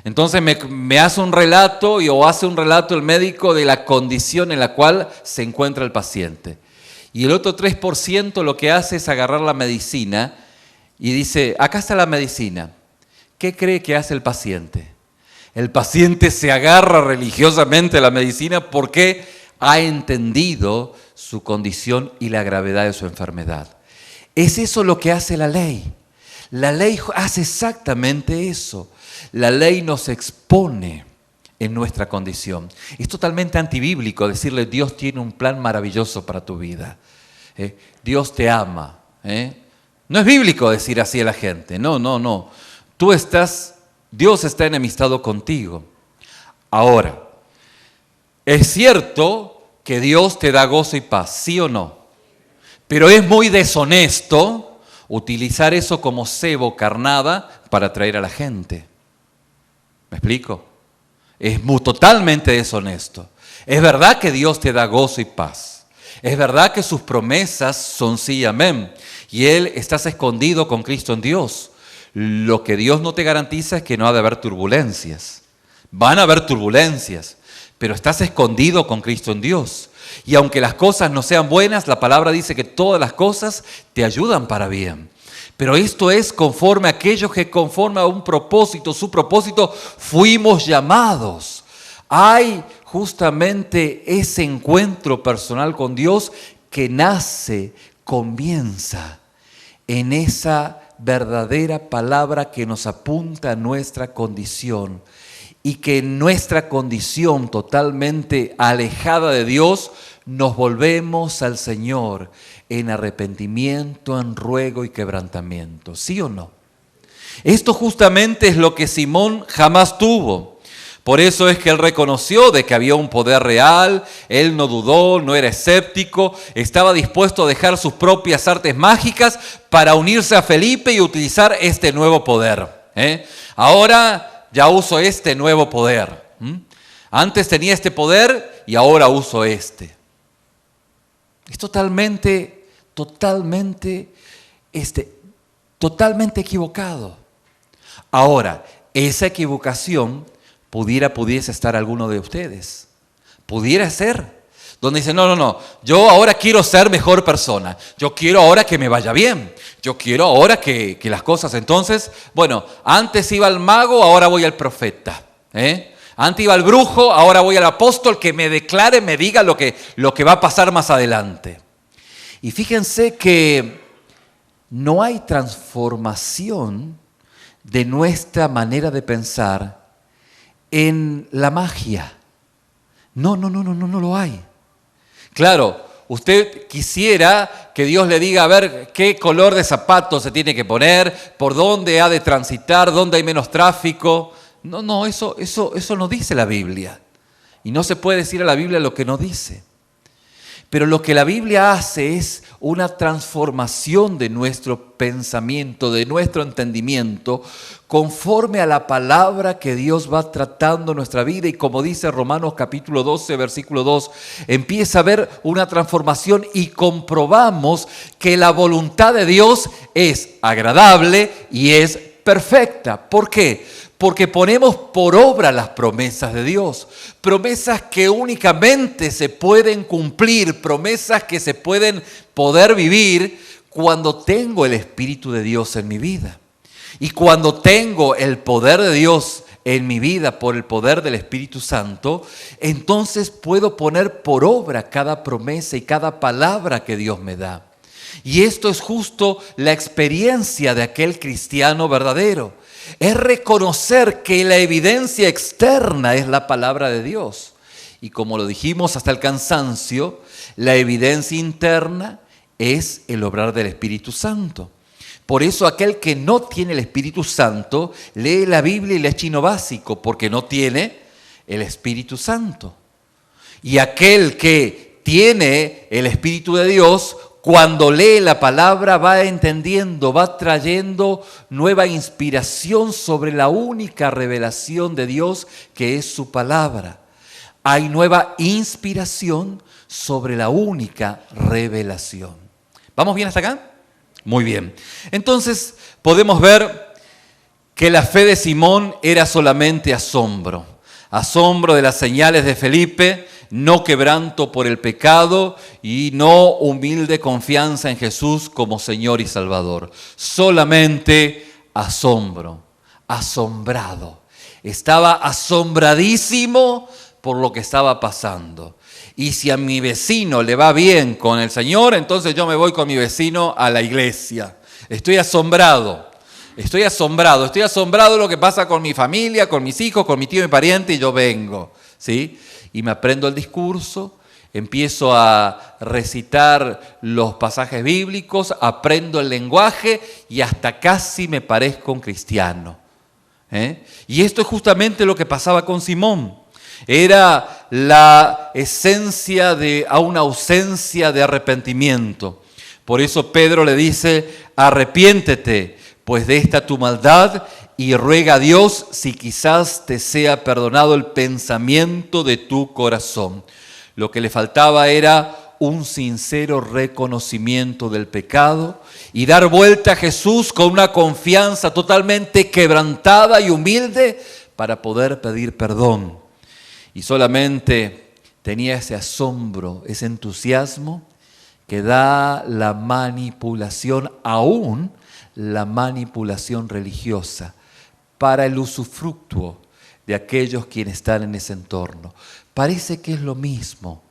Entonces me hace un relato o hace un relato el médico de la condición en la cual se encuentra el paciente. Y el otro 3% lo que hace es agarrar la medicina y dice: acá está la medicina. ¿Qué cree que hace el paciente? El paciente se agarra religiosamente a la medicina porque ha entendido su condición y la gravedad de su enfermedad. Es eso lo que hace la ley. La ley hace exactamente eso. La ley nos expone en nuestra condición. Es totalmente antibíblico decirle: Dios tiene un plan maravilloso para tu vida. Dios te ama. No es bíblico decir así a la gente. No. Dios está enemistado contigo. Ahora, es cierto que Dios te da gozo y paz, ¿sí o no? Pero es muy deshonesto utilizar eso como cebo, carnada, para atraer a la gente. ¿Me explico? Es totalmente deshonesto. Es verdad que Dios te da gozo y paz. Es verdad que sus promesas son sí y amén. Y estás escondido con Cristo en Dios. Lo que Dios no te garantiza es que no ha de haber turbulencias. Van a haber turbulencias, pero estás escondido con Cristo en Dios. Y aunque las cosas no sean buenas, la palabra dice que todas las cosas te ayudan para bien. Pero esto es conforme a aquellos que conforme a un propósito, su propósito, fuimos llamados. Hay justamente ese encuentro personal con Dios que comienza en esa verdadera palabra que nos apunta a nuestra condición y que en nuestra condición totalmente alejada de Dios nos volvemos al Señor en arrepentimiento, en ruego y quebrantamiento. ¿Sí o no? Esto justamente es lo que Simón jamás tuvo. Por eso es que él reconoció de que había un poder real, él no dudó, no era escéptico, estaba dispuesto a dejar sus propias artes mágicas para unirse a Felipe y utilizar este nuevo poder. Ahora ya uso este nuevo poder. Antes tenía este poder y ahora uso este. Es totalmente equivocado. Ahora, esa equivocación pudiese estar alguno de ustedes. Pudiera ser. Donde dice, no, yo ahora quiero ser mejor persona. Yo quiero ahora que me vaya bien. Yo quiero ahora que las cosas, entonces, bueno, antes iba al mago, ahora voy al profeta. Antes iba al brujo, ahora voy al apóstol que me declare, me diga lo que va a pasar más adelante. Y fíjense que no hay transformación de nuestra manera de pensar en la magia. No lo hay. Claro, usted quisiera que Dios le diga, a ver, qué color de zapatos se tiene que poner, por dónde ha de transitar, dónde hay menos tráfico. No, eso no dice la Biblia. Y no se puede decir a la Biblia lo que no dice. Pero lo que la Biblia hace es una transformación de nuestro pensamiento, de nuestro entendimiento, conforme a la palabra que Dios va tratando en nuestra vida. Y como dice Romanos capítulo 12, versículo 2, empieza a haber una transformación y comprobamos que la voluntad de Dios es agradable y es perfecta. ¿Por qué? Porque ponemos por obra las promesas de Dios, promesas que únicamente se pueden cumplir, promesas que se pueden poder vivir cuando tengo el Espíritu de Dios en mi vida. Y cuando tengo el poder de Dios en mi vida por el poder del Espíritu Santo, entonces puedo poner por obra cada promesa y cada palabra que Dios me da. Y esto es justo la experiencia de aquel cristiano verdadero. Es reconocer que la evidencia externa es la palabra de Dios. Y como lo dijimos hasta el cansancio, la evidencia interna es el obrar del Espíritu Santo. Por eso aquel que no tiene el Espíritu Santo lee la Biblia y lee chino básico, porque no tiene el Espíritu Santo. Y aquel que tiene el Espíritu de Dios, cuando lee la palabra va entendiendo, va trayendo nueva inspiración sobre la única revelación de Dios que es su palabra. Hay nueva inspiración sobre la única revelación. ¿Vamos bien hasta acá? Muy bien. Entonces podemos ver que la fe de Simón era solamente asombro. Asombro de las señales de Felipe, no quebranto por el pecado y no humilde confianza en Jesús como Señor y Salvador. Solamente asombro, asombrado. Estaba asombradísimo por lo que estaba pasando. Y si a mi vecino le va bien con el Señor, entonces yo me voy con mi vecino a la iglesia. Estoy asombrado de lo que pasa con mi familia, con mis hijos, con mi tío y pariente, y yo vengo, ¿sí? Y me aprendo el discurso, empiezo a recitar los pasajes bíblicos, aprendo el lenguaje y hasta casi me parezco un cristiano. Y esto es justamente lo que pasaba con Simón. Era la esencia de una ausencia de arrepentimiento. Por eso Pedro le dice, arrepiéntete pues de esta tu maldad y ruega a Dios si quizás te sea perdonado el pensamiento de tu corazón. Lo que le faltaba era un sincero reconocimiento del pecado y dar vuelta a Jesús con una confianza totalmente quebrantada y humilde para poder pedir perdón. Y solamente tenía ese asombro, ese entusiasmo que da la manipulación, aún la manipulación religiosa, para el usufructuo de aquellos quienes están en ese entorno. Parece que es lo mismo,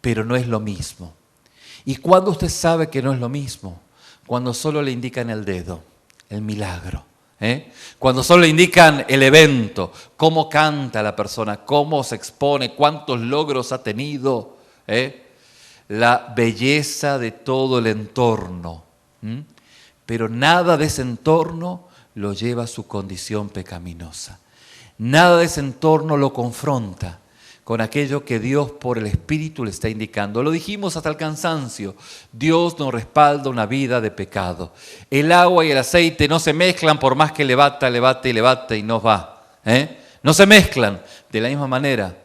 pero no es lo mismo. ¿Y cuándo usted sabe que no es lo mismo? Cuando solo le indican el dedo, el milagro. Cuando solo le indican el evento, cómo canta la persona, cómo se expone, cuántos logros ha tenido, la belleza de todo el entorno. Pero nada de ese entorno lo lleva a su condición pecaminosa. Nada de ese entorno lo confronta con aquello que Dios por el Espíritu le está indicando. Lo dijimos hasta el cansancio, Dios nos respalda una vida de pecado. El agua y el aceite no se mezclan por más que levanta y no va. No se mezclan. De la misma manera,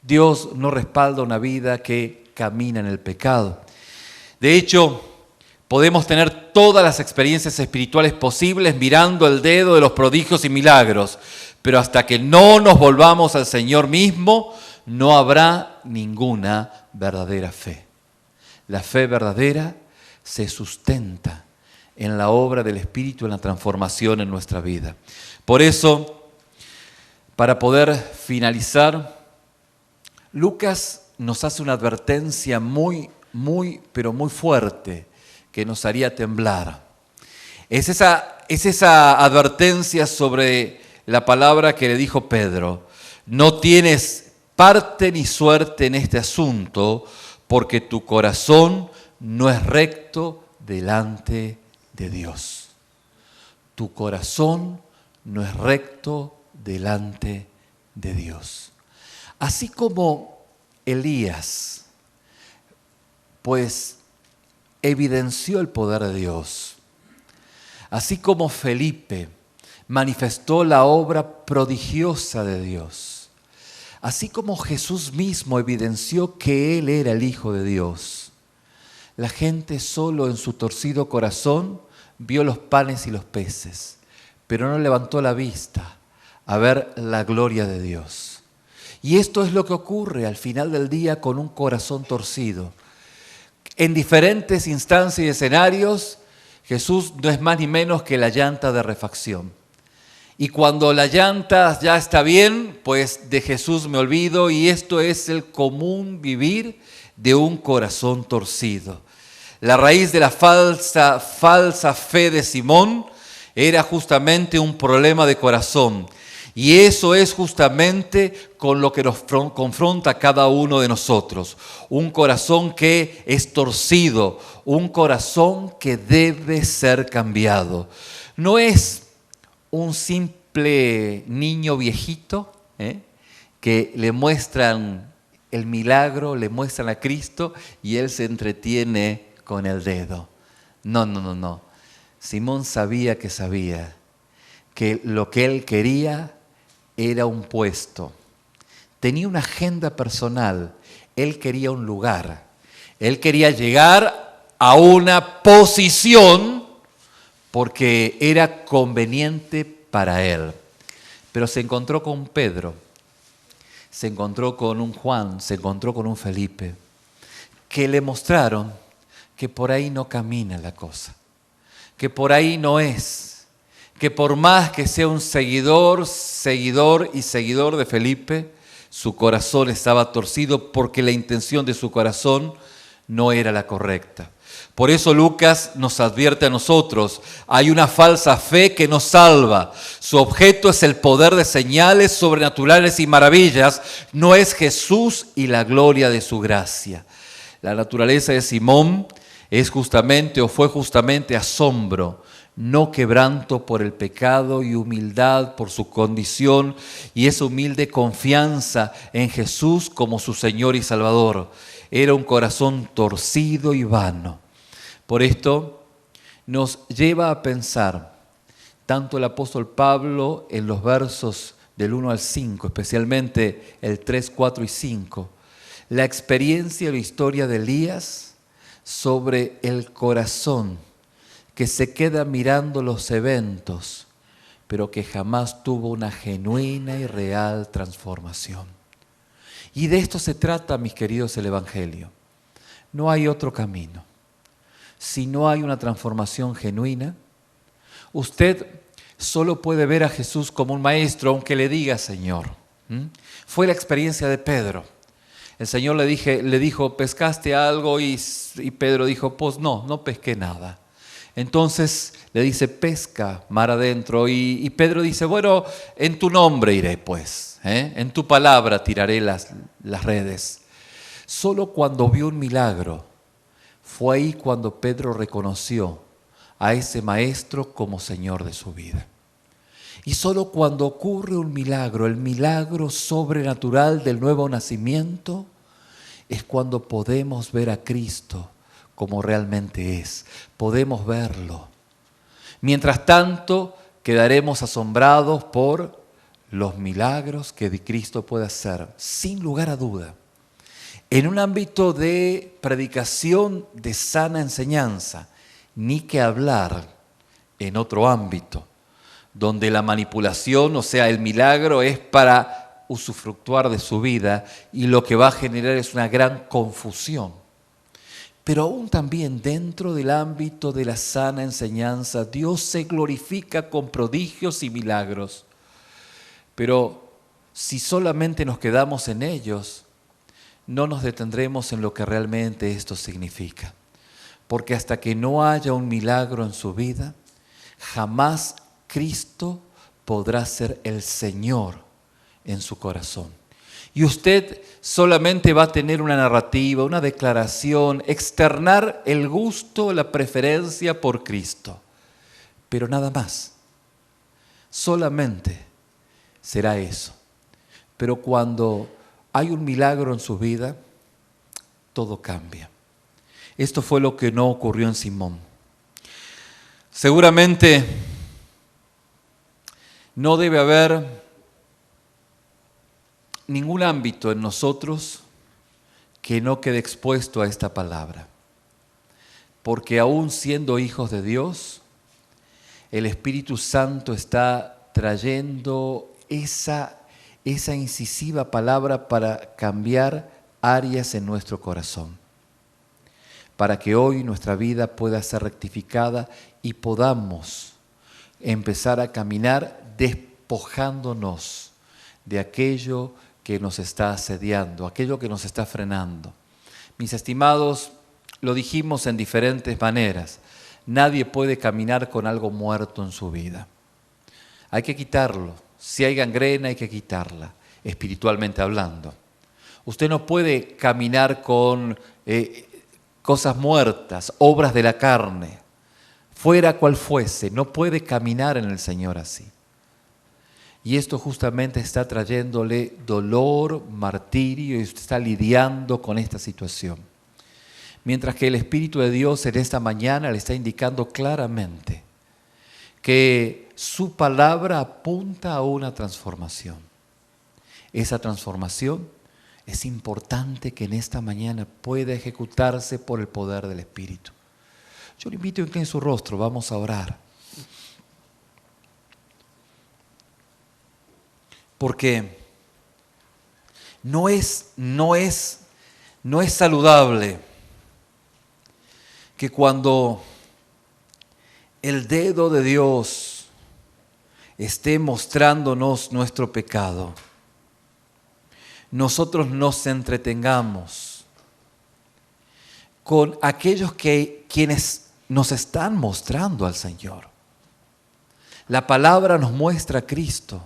Dios no respalda una vida que camina en el pecado. De hecho, podemos tener todas las experiencias espirituales posibles mirando el dedo de los prodigios y milagros, pero hasta que no nos volvamos al Señor mismo, no habrá ninguna verdadera fe. La fe verdadera se sustenta en la obra del Espíritu, en la transformación en nuestra vida. Por eso, para poder finalizar, Lucas nos hace una advertencia muy fuerte que nos haría temblar. Es esa advertencia sobre la palabra que le dijo Pedro. No tienes parte ni suerte en este asunto, porque tu corazón no es recto delante de Dios. Tu corazón no es recto delante de Dios. Así como Elías, pues evidenció el poder de Dios, así como Felipe manifestó la obra prodigiosa de Dios, así como Jesús mismo evidenció que Él era el Hijo de Dios, la gente solo en su torcido corazón vio los panes y los peces, pero no levantó la vista a ver la gloria de Dios. Y esto es lo que ocurre al final del día con un corazón torcido. En diferentes instancias y escenarios, Jesús no es más ni menos que la llanta de refacción. Y cuando la llanta ya está bien, pues de Jesús me olvido, y esto es el común vivir de un corazón torcido. La raíz de la falsa fe de Simón era justamente un problema de corazón. Y eso es justamente con lo que nos confronta cada uno de nosotros. Un corazón que es torcido, un corazón que debe ser cambiado. No es un simple niño viejito que le muestran el milagro, le muestran a Cristo y él se entretiene con el dedo. No. Simón sabía que lo que él quería era un puesto. Tenía una agenda personal. Él quería un lugar. Él quería llegar a una posición porque era conveniente para él. Pero se encontró con Pedro, se encontró con un Juan, se encontró con un Felipe, que le mostraron que por ahí no camina la cosa, que por ahí no es, que por más que sea un seguidor de Felipe, su corazón estaba torcido porque la intención de su corazón no era la correcta. Por eso Lucas nos advierte a nosotros, hay una falsa fe que nos salva. Su objeto es el poder de señales sobrenaturales y maravillas, no es Jesús y la gloria de su gracia. La naturaleza de Simón fue justamente asombro, no quebranto por el pecado y humildad por su condición y esa humilde confianza en Jesús como su Señor y Salvador. Era un corazón torcido y vano. Por esto nos lleva a pensar tanto el apóstol Pablo en los versos del 1 al 5, especialmente el 3, 4 y 5, la experiencia y la historia de Elías sobre el corazón que se queda mirando los eventos, pero que jamás tuvo una genuina y real transformación. Y de esto se trata, mis queridos, el Evangelio. No hay otro camino. Si no hay una transformación genuina, usted solo puede ver a Jesús como un maestro, aunque le diga Señor. Fue la experiencia de Pedro. El Señor le dijo, ¿pescaste algo? Y Pedro dijo, pues no pesqué nada. Entonces le dice, pesca mar adentro. Y Pedro dice, bueno, en tu nombre iré pues, en tu palabra tiraré las redes. Solo cuando vio un milagro, fue ahí cuando Pedro reconoció a ese maestro como Señor de su vida. Y solo cuando ocurre un milagro, el milagro sobrenatural del nuevo nacimiento, es cuando podemos ver a Cristo como realmente es. Podemos verlo. Mientras tanto, quedaremos asombrados por los milagros que Cristo puede hacer, sin lugar a duda. En un ámbito de predicación de sana enseñanza, ni que hablar en otro ámbito, donde la manipulación, o sea, el milagro es para usufructuar de su vida y lo que va a generar es una gran confusión. Pero aún también dentro del ámbito de la sana enseñanza, Dios se glorifica con prodigios y milagros. Pero si solamente nos quedamos en ellos, no nos detendremos en lo que realmente esto significa. Porque hasta que no haya un milagro en su vida, jamás Cristo podrá ser el Señor en su corazón. Y usted solamente va a tener una narrativa, una declaración, externar el gusto, la preferencia por Cristo. Pero nada más. Solamente será eso. Pero cuando hay un milagro en su vida, todo cambia. Esto fue lo que no ocurrió en Simón. Seguramente no debe haber ningún ámbito en nosotros que no quede expuesto a esta palabra. Porque aún siendo hijos de Dios, el Espíritu Santo está trayendo esa incisiva palabra para cambiar áreas en nuestro corazón. Para que hoy nuestra vida pueda ser rectificada y podamos empezar a caminar despojándonos de aquello que nos está asediando, aquello que nos está frenando. Mis estimados, lo dijimos en diferentes maneras. Nadie puede caminar con algo muerto en su vida. Hay que quitarlo. Si hay gangrena, hay que quitarla, espiritualmente hablando. Usted no puede caminar con cosas muertas, obras de la carne, fuera cual fuese. No puede caminar en el Señor así. Y esto justamente está trayéndole dolor, martirio, y usted está lidiando con esta situación. Mientras que el Espíritu de Dios en esta mañana le está indicando claramente que su palabra apunta a una transformación. Esa transformación es importante que en esta mañana pueda ejecutarse por el poder del Espíritu. Yo le invito a que en su rostro vamos a orar. Porque no es saludable que cuando el dedo de Dios esté mostrándonos nuestro pecado, nosotros nos entretengamos con aquellos quienes nos están mostrando al Señor. La palabra nos muestra a Cristo.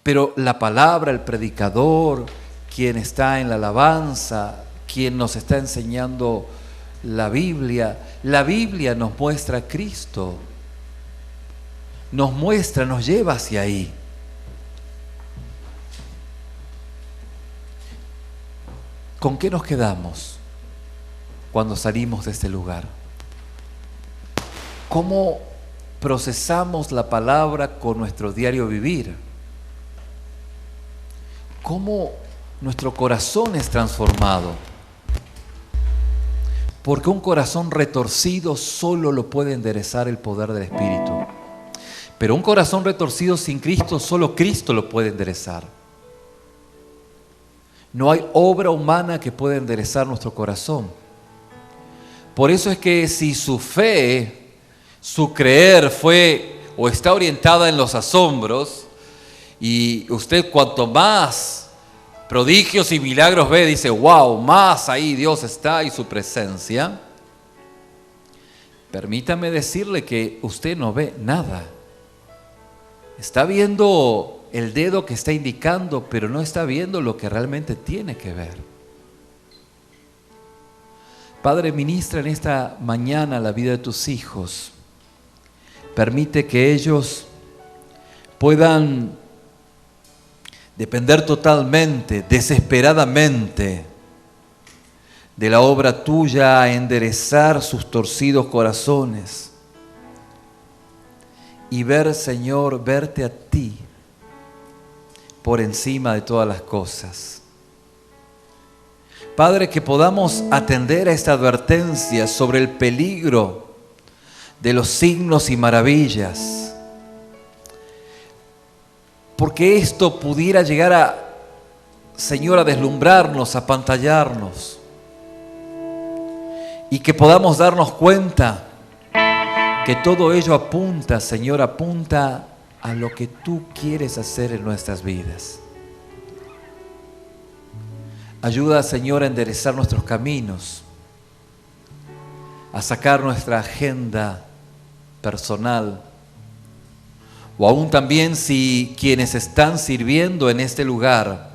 Pero la palabra, el predicador, quien está en la alabanza, quien nos está enseñando la Biblia nos muestra a Cristo. Nos lleva hacia ahí. ¿Con qué nos quedamos cuando salimos de este lugar? ¿Cómo procesamos la palabra con nuestro diario vivir? ¿Cómo nuestro corazón es transformado? Porque un corazón retorcido solo lo puede enderezar el poder del Espíritu. Pero un corazón retorcido sin Cristo, solo Cristo lo puede enderezar. No hay obra humana que pueda enderezar nuestro corazón. Por eso es que si su fe, su creer fue o está orientada en los asombros, y usted cuanto más prodigios y milagros ve, dice, wow, más ahí Dios está y su presencia. Permítame decirle que usted no ve nada. Está viendo el dedo que está indicando, pero no está viendo lo que realmente tiene que ver. Padre, ministra en esta mañana la vida de tus hijos. Permite que ellos puedan depender totalmente, desesperadamente, de la obra tuya, a enderezar sus torcidos corazones y ver, Señor, verte a ti por encima de todas las cosas. Padre, que podamos atender a esta advertencia sobre el peligro de los signos y maravillas, porque esto pudiera llegar a, Señor, a deslumbrarnos, a apantallarnos, y que podamos darnos cuenta que todo ello apunta, Señor, apunta a lo que tú quieres hacer en nuestras vidas. Ayuda, Señor, a enderezar nuestros caminos, a sacar nuestra agenda personal, o aún también si quienes están sirviendo en este lugar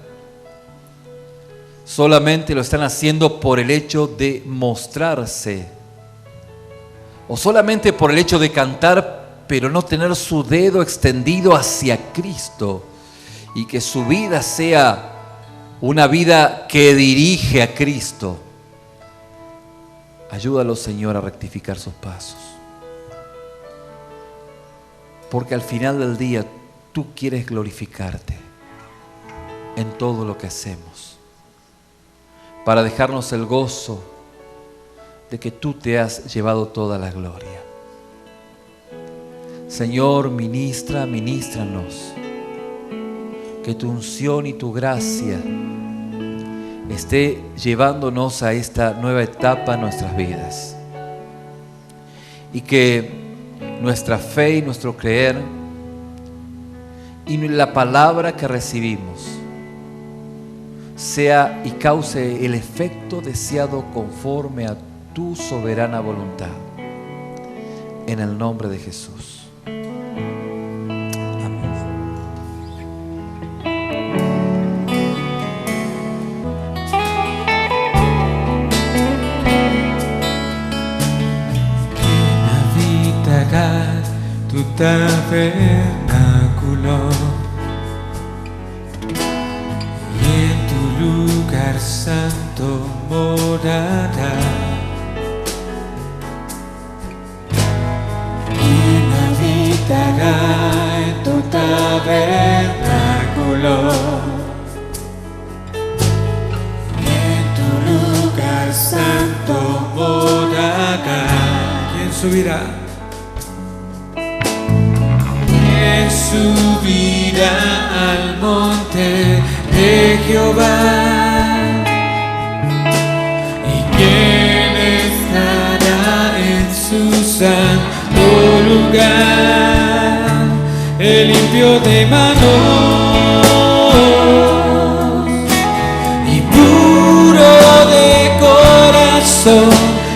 solamente lo están haciendo por el hecho de mostrarse, o solamente por el hecho de cantar, pero no tener su dedo extendido hacia Cristo, y que su vida sea una vida que dirige a Cristo. Ayúdalo, Señor, a rectificar sus pasos. Porque al final del día tú quieres glorificarte en todo lo que hacemos, para dejarnos el gozo de que tú te has llevado toda la gloria. Señor, ministranos, que tu unción y tu gracia esté llevándonos a esta nueva etapa en nuestras vidas, y que nuestra fe y nuestro creer y la palabra que recibimos sea y cause el efecto deseado conforme a tu soberana voluntad. En el nombre de Jesús. Tu tabernáculo, y en tu lugar santo morará. ¿Quién habitará en tu tabernáculo? Y en tu lugar santo morará. ¿Quién subirá? Subirá al monte de Jehová, y quien estará en su santo lugar, el limpio de manos y puro de corazón,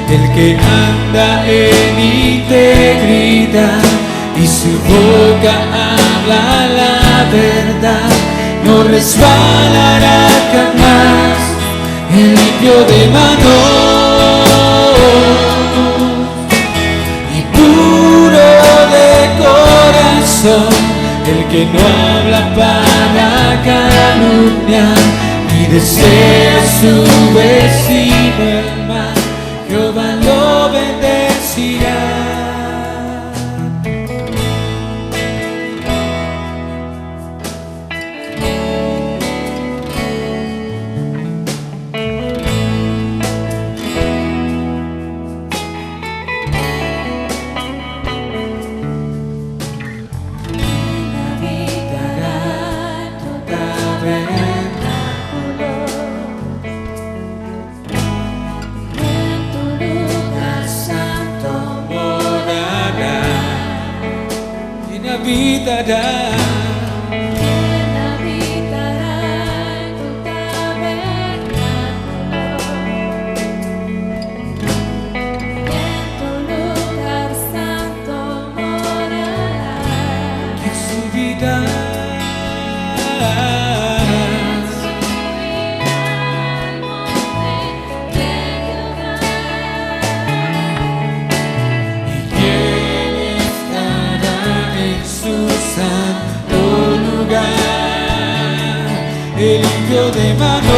el que anda en integridad, y su boca habla la verdad, no resbalará jamás, el limpio de manos corazón, el que no habla para calumniar, ni desea su vecino el mal, Jehová lo bendecirá. Habitará, ¿quién habitará en tu tabernáculo? En tu lugar santo morará. que subirá. Al monte de Jehová. ¿Y quién estará en su santo lugar? El limpio de mano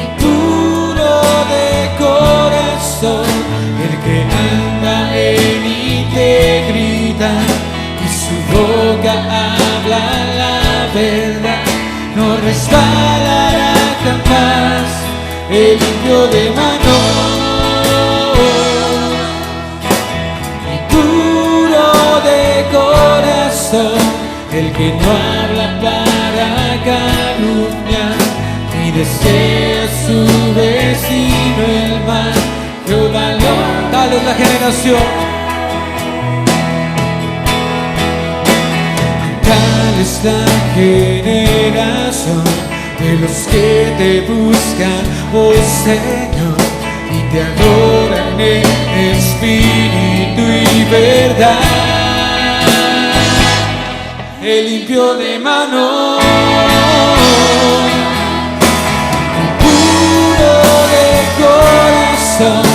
y puro de corazón, el que anda en integridad y su boca habla la verdad, no resbalará jamás. El limpio de mano y puro de corazón, el que no habla para calumniar, ni desea su vecino el mal, Jehová lo. Tal es la generación, tal es la generación de los que te buscan, oh Señor, y te adoran en espíritu y verdad. El limpio de mano y puro de corazón,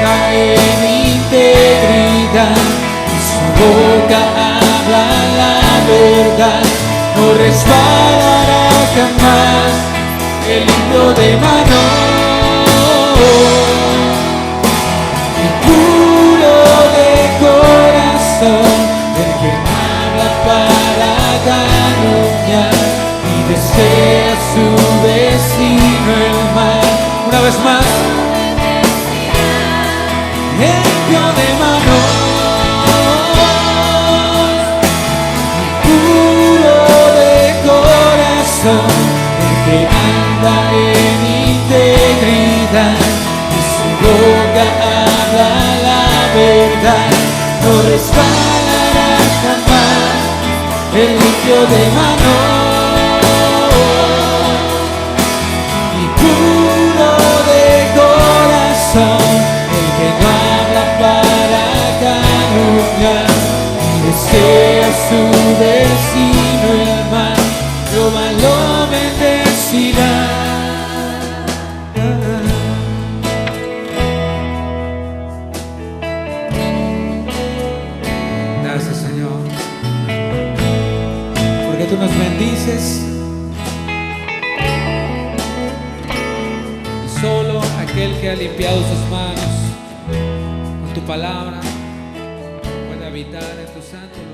cae en integridad y su boca habla la verdad, no resbalará jamás. El limpio de mano y puro de corazón, el que no habla para calumniar, ni desea su vecino el mal. Una vez más, limpio de manos y puro de corazón, el que anda en integridad y su boca habla la verdad, no resbalará jamás. El limpio de manos y puro de corazón, el que no habla para calumniar, ni desea su vecino el mal, Jehová lo bendecirá. Gracias, Señor, porque tú nos bendices. Y solo aquel que ha limpiado sus manos con tu palabra puede habitar en tu santo lugar.